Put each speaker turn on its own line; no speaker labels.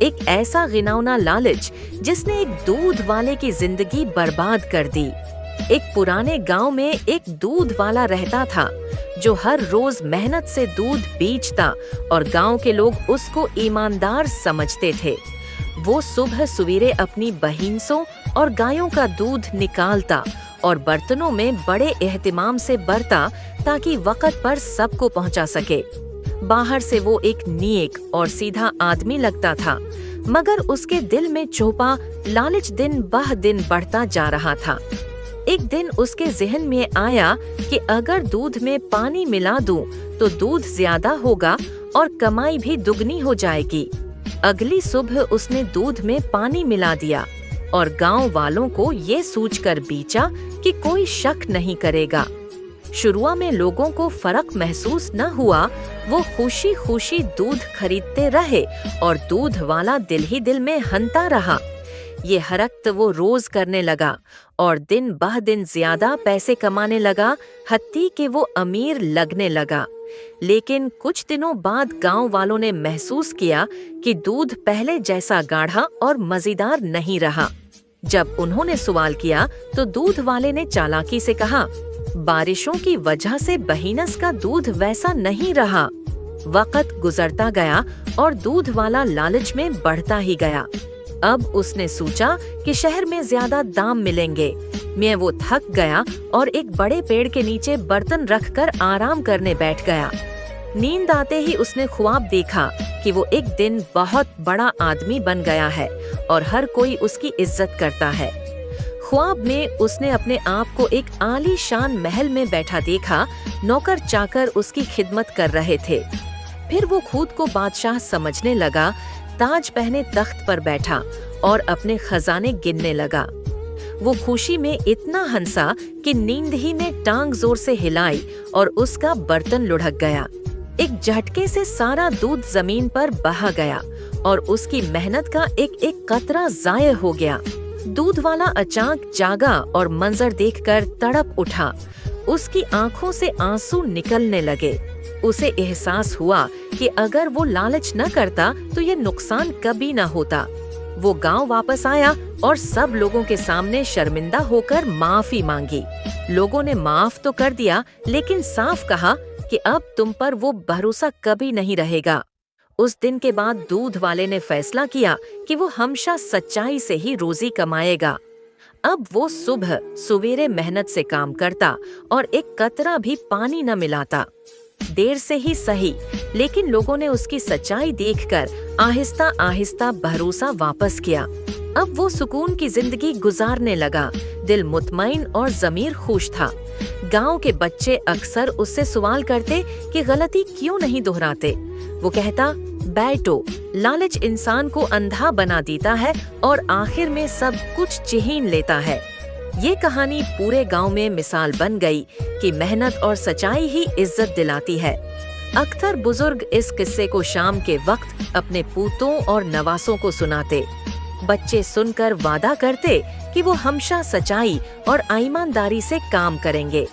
एक ऐसा घिनौना लालच जिसने एक दूध वाले की जिंदगी बर्बाद कर दी। एक पुराने गांव में एक दूध वाला रहता था जो हर रोज मेहनत से दूध बेचता और गांव के लोग उसको ईमानदार समझते थे। वो सुबह सवेरे अपनी भैंसों और गायों का दूध निकालता और बर्तनों में बड़े एहतिमाम से भरता ताकि वक्त पर सबको पहुंचा सके। बाहर से वो एक नेक और सीधा आदमी लगता था, मगर उसके दिल में छुपा लालच दिन बह दिन बढ़ता जा रहा था। एक दिन उसके ज़हन में आया कि अगर दूध में पानी मिला दूं तो दूध ज्यादा होगा और कमाई भी दुगनी हो जाएगी। अगली सुबह उसने दूध में पानी मिला दिया और गांव वालों को ये सोचकर बेचा कि कोई शक नहीं करेगा। शुरुआत में लोगों को फर्क महसूस न हुआ। वो खुशी खुशी दूध खरीदते रहे और दूध वाला दिल ही दिल में हंता रहा। ये हरकत वो रोज करने लगा और दिन बह दिन ज्यादा पैसे कमाने लगा, हत्ती कि वो अमीर लगने लगा। लेकिन कुछ दिनों बाद गांव वालों ने महसूस किया कि दूध पहले जैसा गाढ़ा और मजेदार नहीं रहा। जब उन्होंने सवाल किया तो दूध वाले ने चालाकी से कहा, बारिशों की वजह से बहिनस का दूध वैसा नहीं रहा। वक्त गुजरता गया और दूध वाला लालच में बढ़ता ही गया। अब उसने सोचा कि शहर में ज्यादा दाम मिलेंगे। मैं वो थक गया और एक बड़े पेड़ के नीचे बर्तन रखकर आराम करने बैठ गया। नींद आते ही उसने ख्वाब देखा कि वो एक दिन बहुत बड़ा आदमी बन गया है और हर कोई उसकी इज्जत करता है। ख्वाब में उसने अपने आप को एक आलीशान महल में बैठा देखा। नौकर चाकर उसकी खिदमत कर रहे थे। फिर वो खुद को बादशाह समझने लगा। ताज पहने तख्त पर बैठा और अपने खजाने गिनने लगा। वो खुशी में इतना हंसा कि नींद ही में टांग जोर से हिलाई और उसका बर्तन लुढ़क गया। एक झटके से सारा दूध जमीन पर बहा गया और उसकी मेहनत का एक एक कतरा जाया हो गया। दूध वाला अचानक जागा और मंजर देखकर तड़प उठा। उसकी आंखों से आंसू निकलने लगे। उसे एहसास हुआ कि अगर वो लालच न करता तो ये नुकसान कभी न होता। वो गांव वापस आया और सब लोगों के सामने शर्मिंदा होकर माफी मांगी। लोगों ने माफ तो कर दिया, लेकिन साफ कहा कि अब तुम पर वो भरोसा कभी नहीं रहेगा। उस दिन के बाद दूध वाले ने फैसला किया कि वो हमेशा सच्चाई से ही रोजी कमाएगा। अब वो सुबह सवेरे मेहनत से काम करता और एक कतरा भी पानी न मिलाता। देर से ही सही, लेकिन लोगों ने उसकी सच्चाई देखकर आहिस्ता आहिस्ता भरोसा वापस किया। अब वो सुकून की जिंदगी गुजारने लगा। दिल मुतमईन और ज़मीर खुश था। गांव के बच्चे अक्सर उससे सवाल करते कि गलती क्यों नहीं दोहराते। वो कहता, बैठो, लालच इंसान को अंधा बना देता है और आखिर में सब कुछ छीन लेता है। ये कहानी पूरे गांव में मिसाल बन गई कि मेहनत और सच्चाई ही इज्जत दिलाती है। अक्सर बुजुर्ग इस किस्से को शाम के वक्त अपने पूतों और नवासों को सुनाते। बच्चे सुनकर वादा करते कि वो हमेशा सच्चाई और ईमानदारी से काम करेंगे।